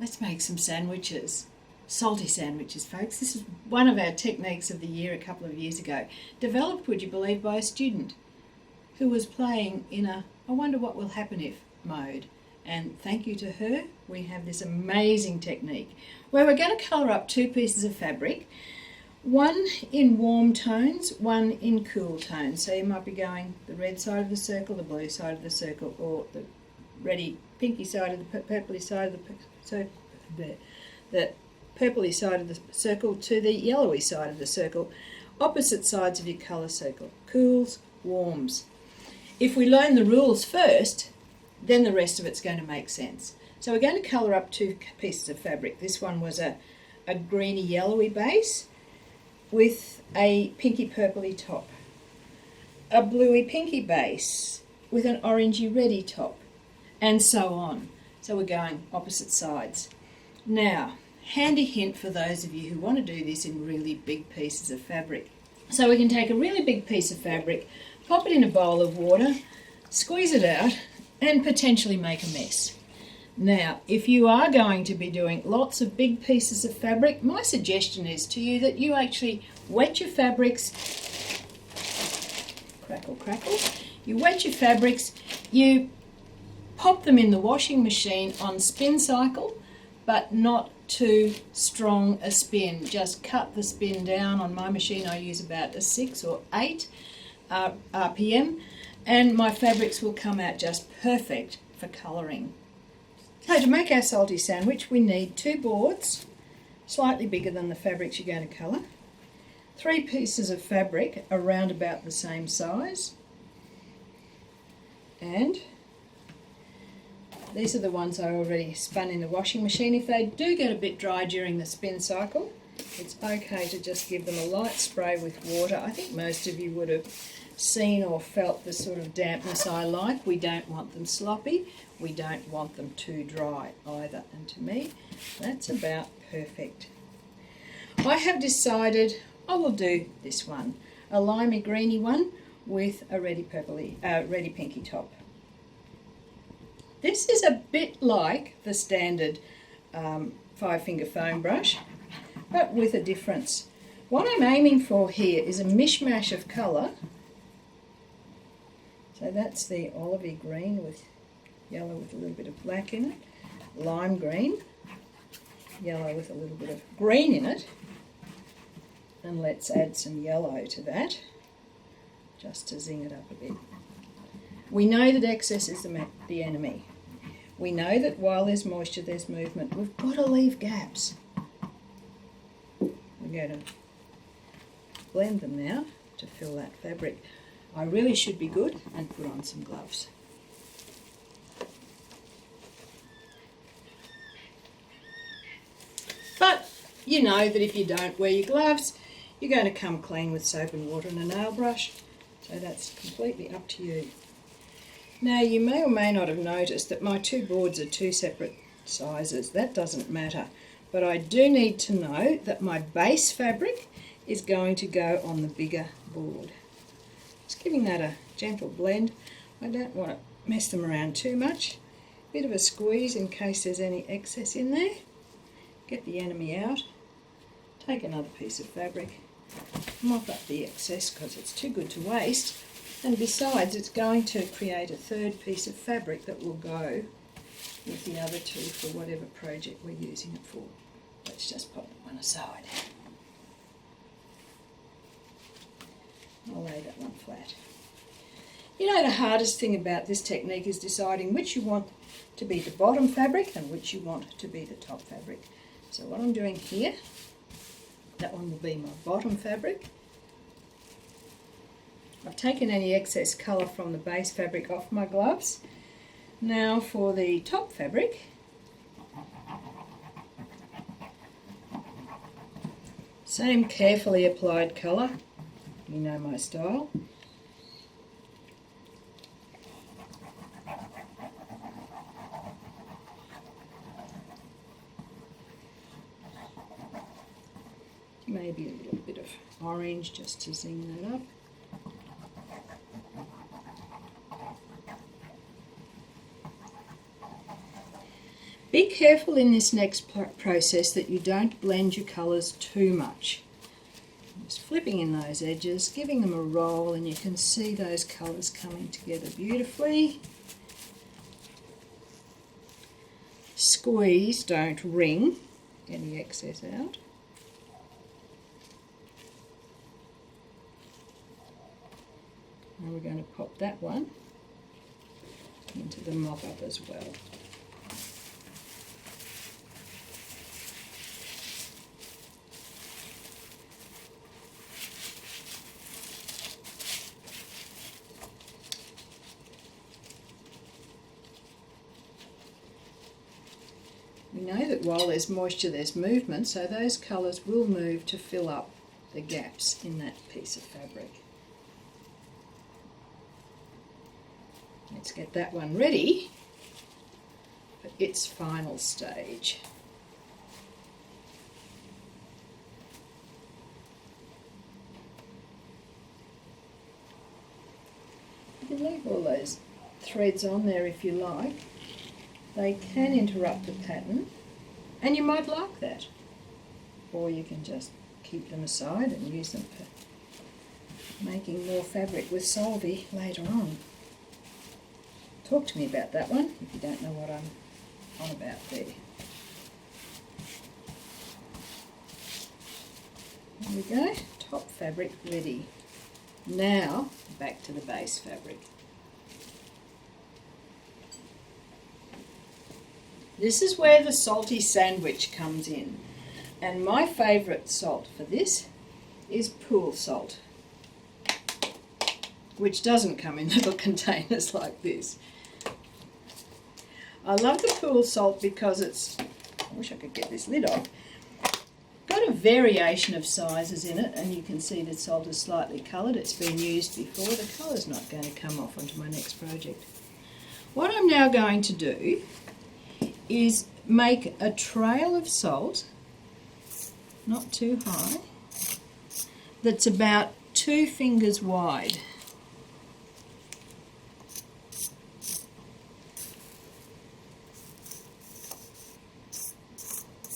Let's make some sandwiches. Salty sandwiches, folks. This is one of our techniques of the year a couple of years ago. Developed, would you believe, by a student who was playing in a I wonder what will happen if mode. And thank you to her, we have this amazing technique where we're going to colour up 2 pieces of fabric, one in warm tones, one in cool tones. So you might be going the red side of the circle, the blue side of the circle, or the reddy pinky side of the purpley side of the purpley side of the circle to the yellowy side of the circle, opposite sides of your colour circle, cools, warms. If we learn the rules first, then the rest of it's going to make sense. So we're going to colour up 2 pieces of fabric. This one was a greeny yellowy base with a pinky purpley top, a bluey pinky base with an orangey reddy top, and so on. So we're going opposite sides. Now, handy hint for those of you who want to do this in really big pieces of fabric. So we can take a really big piece of fabric, pop it in a bowl of water, squeeze it out, and potentially make a mess. Now, if you are going to be doing lots of big pieces of fabric, my suggestion is to you that you actually wet your fabrics, crackle, crackle, you wet your fabrics, you pop them in the washing machine on spin cycle, but not too strong a spin. Just cut the spin down. On my machine I use about a 6 or 8 RPM, and my fabrics will come out just perfect for colouring. So to make our salty sandwich we need 2 boards, slightly bigger than the fabrics you're going to colour, 3 pieces of fabric around about the same size, and these are the ones I already spun in the washing machine. If they do get a bit dry during the spin cycle, it's okay to just give them a light spray with water. I think most of you would have seen or felt the sort of dampness I like. We don't want them sloppy. We don't want them too dry either. And to me, that's about perfect. I have decided I will do this one, a limey greeny one with a reddy pinky top. This is a bit like the standard 5-finger foam brush, but with a difference. What I'm aiming for here is a mishmash of colour. So that's the olivey green with yellow with a little bit of black in it, lime green, yellow with a little bit of green in it, and let's add some yellow to that, just to zing it up a bit. We know that excess is the enemy. We know that while there's moisture, there's movement. We've got to leave gaps. We're going to blend them now to fill that fabric. I really should be good and put on some gloves. But you know that if you don't wear your gloves, you're going to come clean with soap and water and a nail brush. So that's completely up to you. Now you may or may not have noticed that my 2 boards are 2 separate sizes. That doesn't matter. But I do need to know that my base fabric is going to go on the bigger board. Just giving that a gentle blend. I don't want to mess them around too much. Bit of a squeeze in case there's any excess in there. Get the enemy out. Take another piece of fabric. Mop up the excess because it's too good to waste. And besides, it's going to create a 3rd piece of fabric that will go with the other 2 for whatever project we're using it for. Let's just pop one aside. I'll lay that one flat. You know, the hardest thing about this technique is deciding which you want to be the bottom fabric and which you want to be the top fabric. So what I'm doing here, that one will be my bottom fabric. I've taken any excess colour from the base fabric off my gloves. Now for the top fabric, same carefully applied colour, you know my style. Maybe a little bit of orange just to zing that up. Be careful in this next process that you don't blend your colours too much. Just flipping in those edges, giving them a roll, and you can see those colours coming together beautifully. Squeeze, don't wring any excess out. And we're going to pop that one into the mop-up as well. We know that while there's moisture, there's movement, so those colours will move to fill up the gaps in that piece of fabric. Let's get that one ready for its final stage. You can leave all those threads on there if you like. They can interrupt the pattern, and you might like that. Or you can just keep them aside and use them for making more fabric with solvay later on. Talk to me about that one if you don't know what I'm on about there. There we go, top fabric ready. Now back to the base fabric. This is where the salty sandwich comes in, and my favourite salt for this is pool salt, which doesn't come in little containers like this. I love the pool salt because it's, I wish I could get this lid off, got a variation of sizes in it, and you can see the salt is slightly coloured. It's been used before. The colour's not going to come off onto my next project. What I'm now going to do is make a trail of salt, not too high, that's about 2 fingers wide.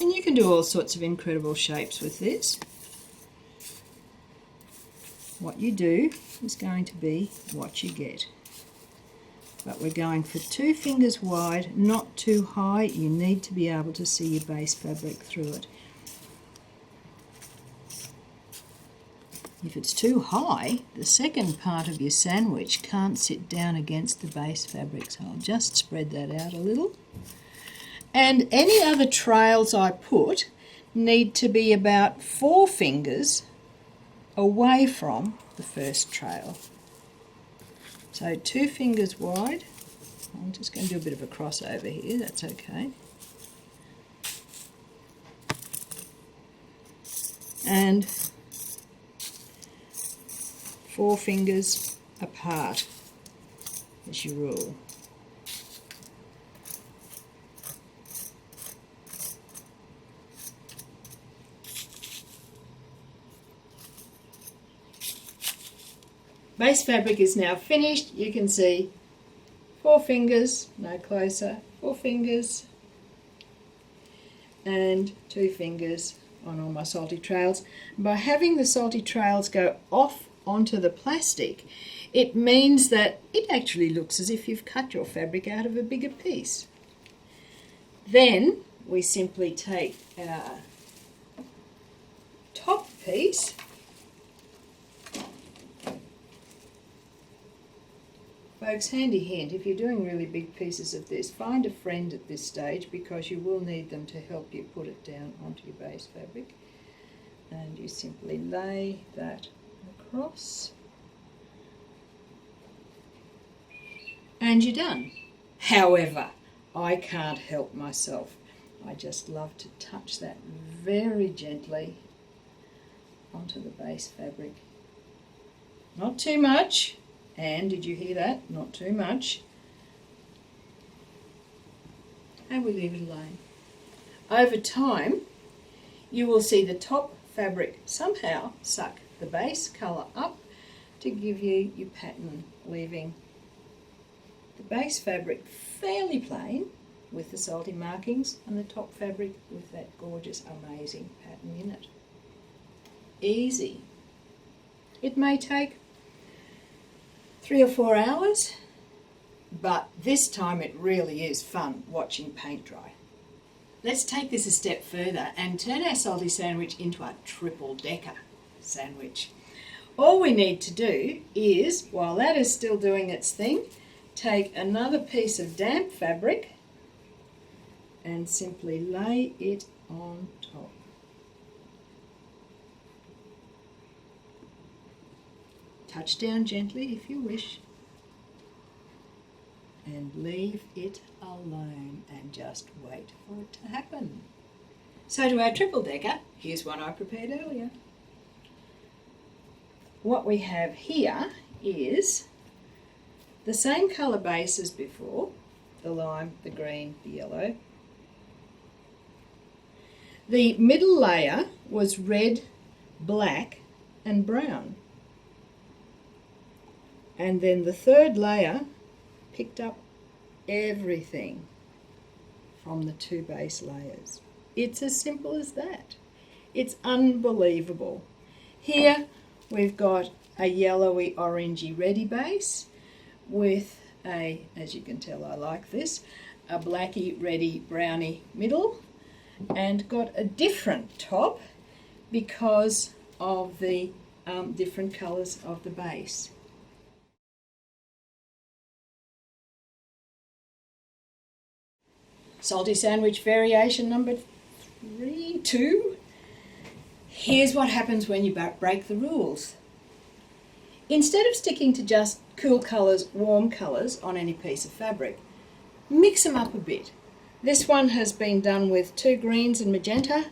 And you can do all sorts of incredible shapes with this. What you do is going to be what you get. But we're going for 2 fingers wide, not too high. You need to be able to see your base fabric through it. If it's too high, the second part of your sandwich can't sit down against the base fabric, so I'll just spread that out a little. And any other trails I put need to be about 4 fingers away from the first trail. So 2 fingers wide. I'm just going to do a bit of a crossover here, that's okay. And 4 fingers apart is your rule. Base fabric is now finished. You can see 4 fingers, no closer, 4 fingers and 2 fingers on all my salty trails. By having the salty trails go off onto the plastic, it means that it actually looks as if you've cut your fabric out of a bigger piece. Then we simply take our top piece Folks, handy hint, if you're doing really big pieces of this, find a friend at this stage because you will need them to help you put it down onto your base fabric. And you simply lay that across. And you're done. However, I can't help myself. I just love to touch that very gently onto the base fabric. Not too much. And did you hear that? Not too much. And we leave it alone. Over time, you will see the top fabric somehow suck the base colour up to give you your pattern, leaving the base fabric fairly plain with the salty markings and the top fabric with that gorgeous, amazing pattern in it. Easy. It may take 3 or 4 hours, but this time it really is fun watching paint dry. Let's take this a step further and turn our salty sandwich into a triple-decker sandwich. All we need to do is, while that is still doing its thing, take another piece of damp fabric and simply lay it on top. Touch down gently if you wish, and leave it alone and just wait for it to happen. So to our triple decker, here's one I prepared earlier. What we have here is the same colour base as before, the lime, the green, the yellow. The middle layer was red, black and brown. And then the third layer picked up everything from the 2 base layers. It's as simple as that. It's unbelievable. Here we've got a yellowy, orangey, reddy base with a, as you can tell I like this, a blacky, reddy, browny middle, and got a different top because of the different colours of the base. Salty sandwich variation number 2. Here's what happens when you break the rules. Instead of sticking to just cool colours, warm colours on any piece of fabric, mix them up a bit. This one has been done with 2 greens and magenta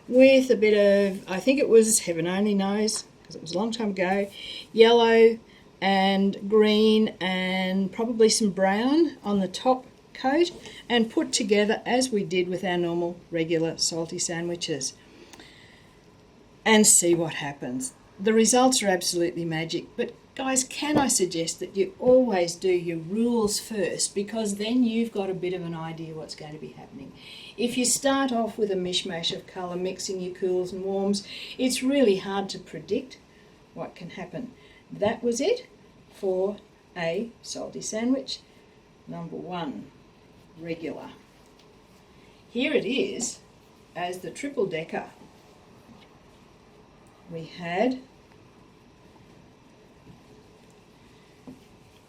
with a bit of, I think it was, heaven only knows, because it was a long time ago, yellow and green and probably some brown on the top coat, and put together as we did with our normal regular salty sandwiches, and see what happens. The results are absolutely magic, but guys, can I suggest that you always do your rules first, because then you've got a bit of an idea what's going to be happening. If you start off with a mishmash of colour, mixing your cools and warms, it's really hard to predict what can happen. That was it for a salty sandwich number 1. Regular. Here it is as the triple decker. We had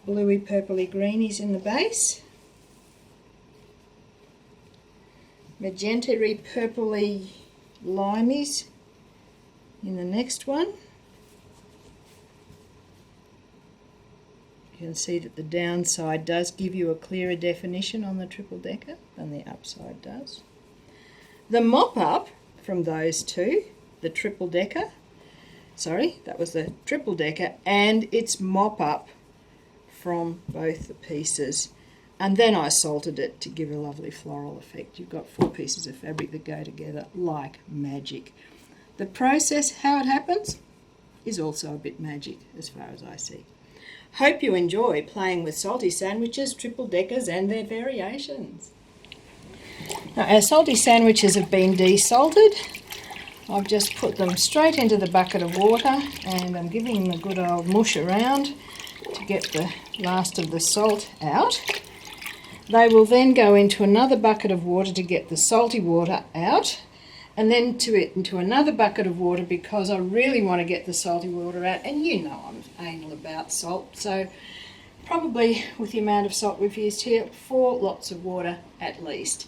bluey, purpley, greenies in the base, magenta-y, purpley, limeys in the next one. You can see that the downside does give you a clearer definition on the triple decker than the upside does. The mop-up from those 2, the triple decker, sorry, that was the triple decker, and its mop-up from both the pieces. And then I salted it to give a lovely floral effect. You've got 4 pieces of fabric that go together like magic. The process, how it happens, is also a bit magic as far as I see. Hope you enjoy playing with salty sandwiches, triple deckers and their variations. Now our salty sandwiches have been desalted. I've just put them straight into the bucket of water and I'm giving them a good old mush around to get the last of the salt out. They will then go into another bucket of water to get the salty water out, and then into another bucket of water because I really want to get the salty water out. And you know I'm anal about salt, so probably with the amount of salt we've used here, 4 lots of water at least.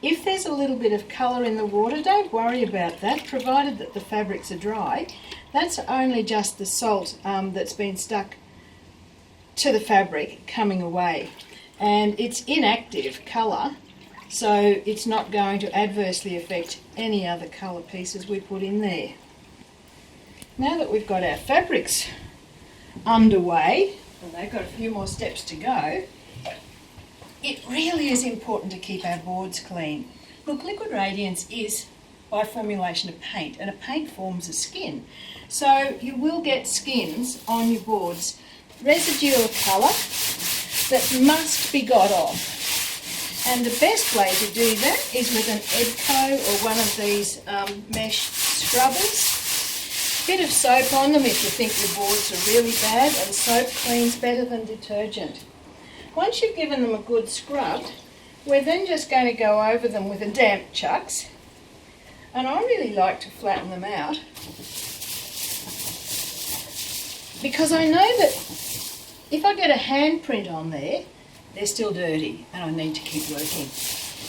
If there's a little bit of colour in the water, don't worry about that, provided that the fabrics are dry. That's only just the salt that's been stuck to the fabric coming away. And it's inactive colour, so it's not going to adversely affect any other colour pieces we put in there. Now that we've got our fabrics underway, and they've got a few more steps to go, it really is important to keep our boards clean. Look, liquid radiance is by formulation of paint, and a paint forms a skin. So you will get skins on your boards, residual colour that must be got off. And the best way to do that is with an Ebco or one of these mesh scrubbers. Bit of soap on them if you think your boards are really bad, and soap cleans better than detergent. Once you've given them a good scrub, we're then just going to go over them with a damp chucks, and I really like to flatten them out because I know that if I get a handprint on there, they're still dirty and I need to keep working.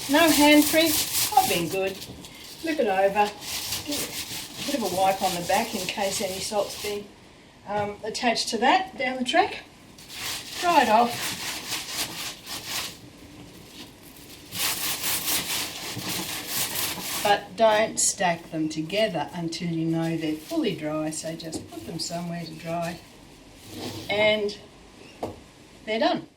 No handprint, I've been good. Flip it over, give a bit of a wipe on the back in case any salt's been attached to that down the track. Dry it off. But don't stack them together until you know they're fully dry, so just put them somewhere to dry and they're done.